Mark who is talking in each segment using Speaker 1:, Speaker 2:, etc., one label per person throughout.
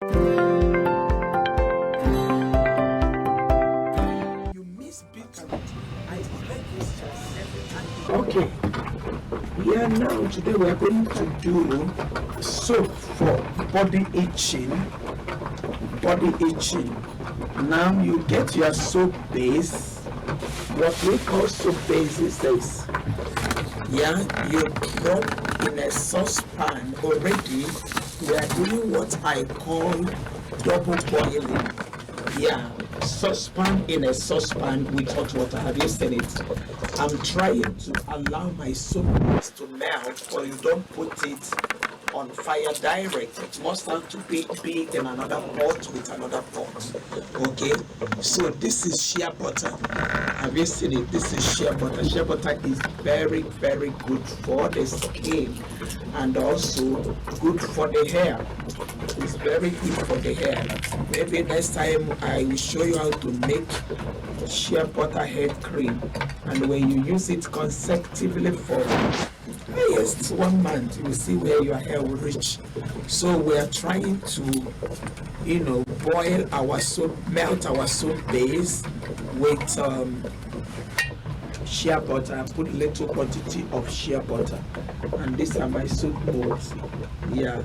Speaker 1: You miss big. I expect this just every time. Okay. Yeah, now today we are going to do soap for body itching. Now you get your soap base. What we call soap base is this. Yeah, you drop in a saucepan already. We are doing what I call double boiling. Yeah, saucepan in a saucepan with hot water. Have you seen it? I'm trying to allow my soap base to melt, or you don't put it on fire direct. It must have to be in another pot with another pot. Okay, so this is shea butter. Have you seen it? This is shea butter. Shea butter is very, very good for the skin and also good for the hair. It's very good for the hair. Maybe next time I will show you how to make shea butter head cream, and when you use it consecutively for highest 1 month, you will see where your hair will reach. So we are trying to, boil our soap, melt our soap base with shea butter. I put little quantity of shea butter, and these are my soap molds. Yeah.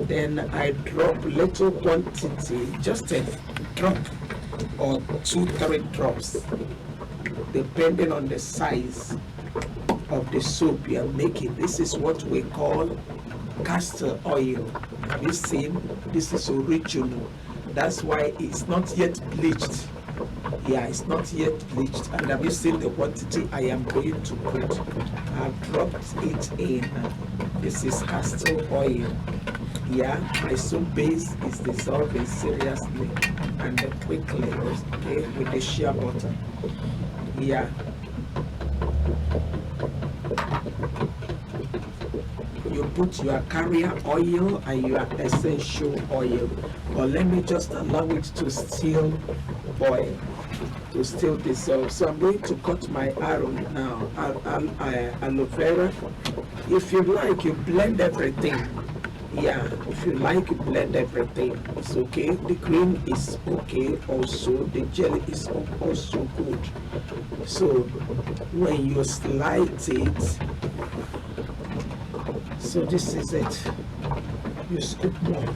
Speaker 1: Then I drop little quantity, just a drop or 2-3 drops, depending on the size of the soap you are making. This is what we call castor oil. Have you seen? This is original. That's why it's not yet bleached. Yeah, it's not yet bleached. And have you seen the quantity I am going to put? I've dropped it in. This is castor oil. Yeah, my soap base is dissolving seriously and quickly, okay, with the shea butter. Yeah. You put your carrier oil and your essential oil, or let me just allow it to still boil, to still dissolve. So I'm going to cut my arrow now. Aloe vera. If you like, you blend everything. Yeah, if you like, you blend everything. It's okay. The cream is okay also. The jelly is also good. So when you slide it, so this is it. You scoop more.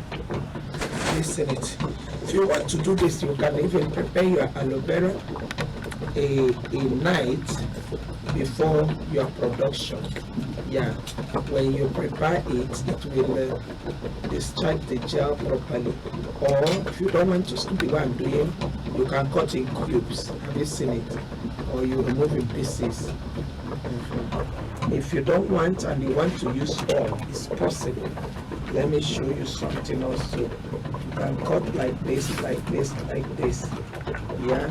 Speaker 1: Listen it. If you want to do this, you can even prepare your aloe vera a night before your production. Yeah, when you prepare it, it will discharge the gel properly. Or if you don't want to scoop it, what I'm doing, you can cut in cubes. Have you seen it? Or you remove in pieces. If you don't want and you want to use all, it's possible. Let me show you something also. You can cut like this, like this, like this. Yeah,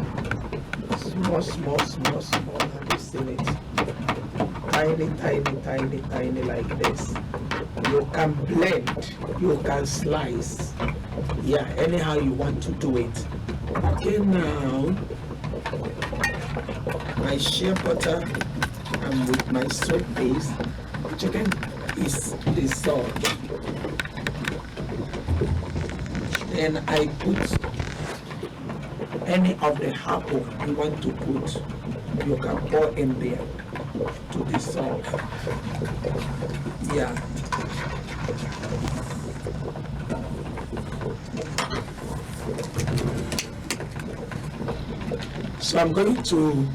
Speaker 1: small. Have you seen it? Tiny like this. You can blend, you can slice. Yeah, anyhow you want to do it. Okay, now my shea butter and with my soap base, which again is dissolved. Then I put any of the apple you want to put, you can pour in there to dissolve. Yeah. So I'm going to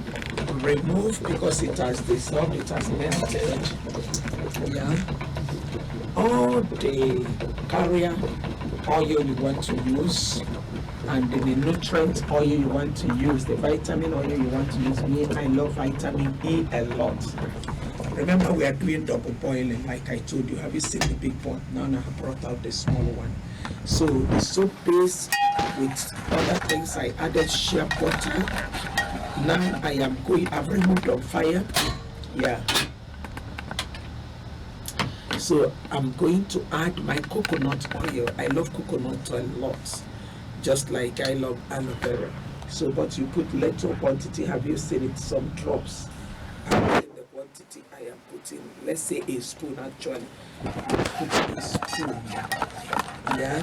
Speaker 1: remove, because it has dissolved, it has melted. Yeah. All the carrier oil you want to use, and the nutrient oil you want to use, the vitamin oil you want to use. Me, I love vitamin E a lot. Remember, we are doing double boiling, like I told you. Have you seen the big pot? Now I have brought out the small one. So the soap base with other things, I added shea butter. Now I am going, I've removed on fire. Yeah. So I'm going to add my coconut oil. I love coconut oil a lot, just like I love aloe vera. So, but you put little quantity. Have you seen it? Some drops. I'm putting the quantity I am putting. Let's say a spoon actually. Put a spoon. Yeah,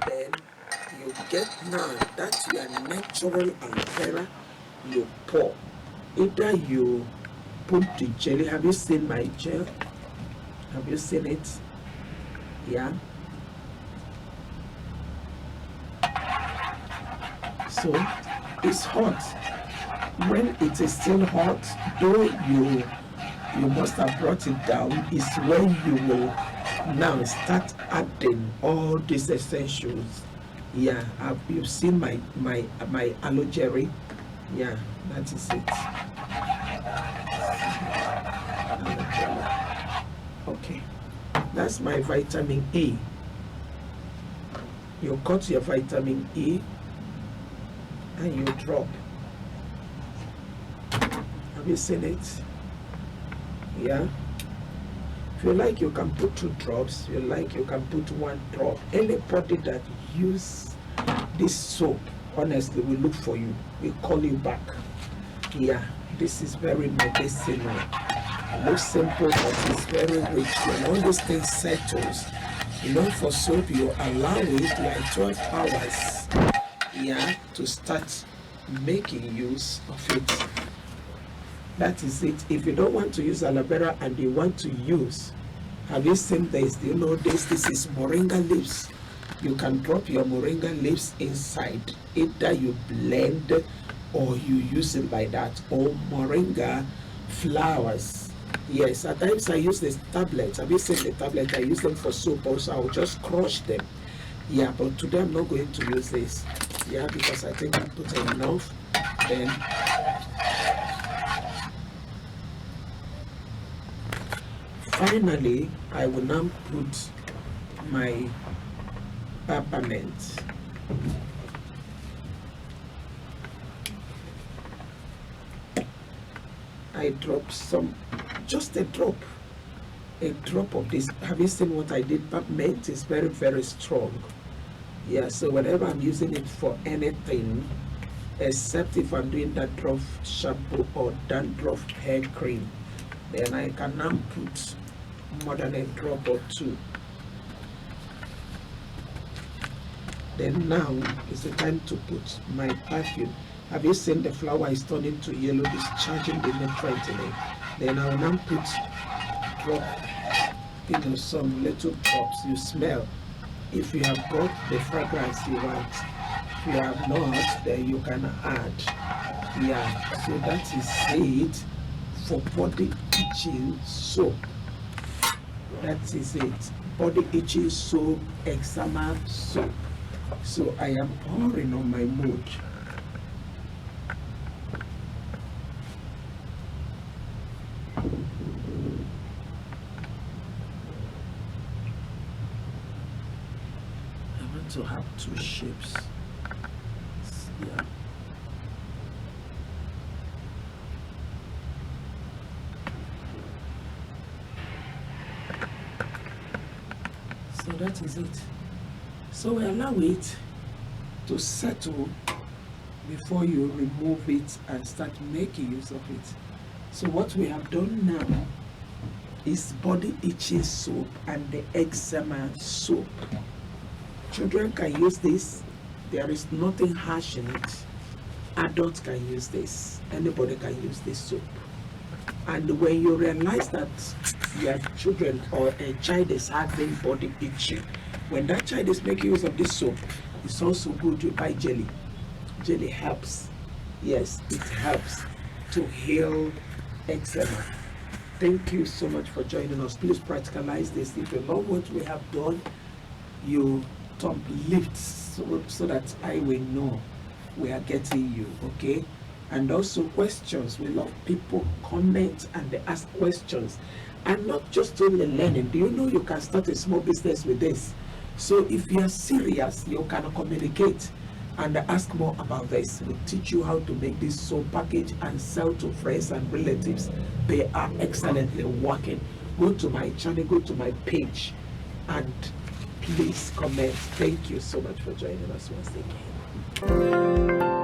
Speaker 1: then you get now that your natural aloe vera, you pour. Either you put the jelly. Have you seen my gel? Have you seen it? Yeah. So it's hot. When it is still hot, though you must have brought it down, is when you will now start adding all these essentials. Yeah, you've seen my aloe jerry. Yeah, that is it. Okay, that's my vitamin E. You cut your vitamin E and you drop. Have you seen it? Yeah. If you like, you can put 2 drops. If you like, you can put 1 drop. Anybody that use this soap, honestly, we look for you. We call you back. Yeah, this is very medicinal. It looks simple, but it's very rich. When all these things settles, you know, for soap, you allow it like 12 hours, yeah, to start making use of it. That is it. If you don't want to use aloe vera and you want to use, have you seen this? Do you know this? This is moringa leaves. You can drop your moringa leaves inside. Either you blend or you use it like that, or moringa flowers. Yes, at times I use this tablets. Have you seen the tablet? I use them for soap also. I'll just crush them. Yeah, but today I'm not going to use this. Yeah, because I think I put enough. Then finally, I will now put my peppermint. I drop some, just a drop of this. Have you seen what I did? Peppermint is very, very strong. Yeah, so whenever I'm using it for anything, except if I'm doing dandruff shampoo or dandruff hair cream, then I can now put more than a drop or 2. Then now is the time to put my perfume. Have you seen the flower is turning to yellow, discharging the nutrient in it? Then I will now put some little drops. You smell. If you have got the fragrance you want, if you have not, then you can add. Yeah, so that is it for body itching soap. That is it. Body itching soap, eczema soap. So I am pouring on my mood. I want to have 2 shapes. Yeah. So that is it. So we allow it to settle before you remove it and start making use of it. So what we have done now is body itching soap and the eczema soap. Children can use this. There is nothing harsh in it. Adults can use this. Anybody can use this soap. And when you realize that your children or a child is having body itching, when that child is making use of this soap, it's also good to buy jelly. Jelly helps. Yes, it helps to heal eczema. Thank you so much for joining us. Please practicalize this. If you love what we have done, you thumb lift so that I will know we are getting you, okay? And also questions. We love people comment and they ask questions. And not just only learning. Do you know you can start a small business with this? So if you are serious, you can communicate and ask more about this. We'll teach you how to make this soap package and sell to friends and relatives. They are excellently working. Go to my channel, go to my page, and please comment. Thank you so much for joining us once again.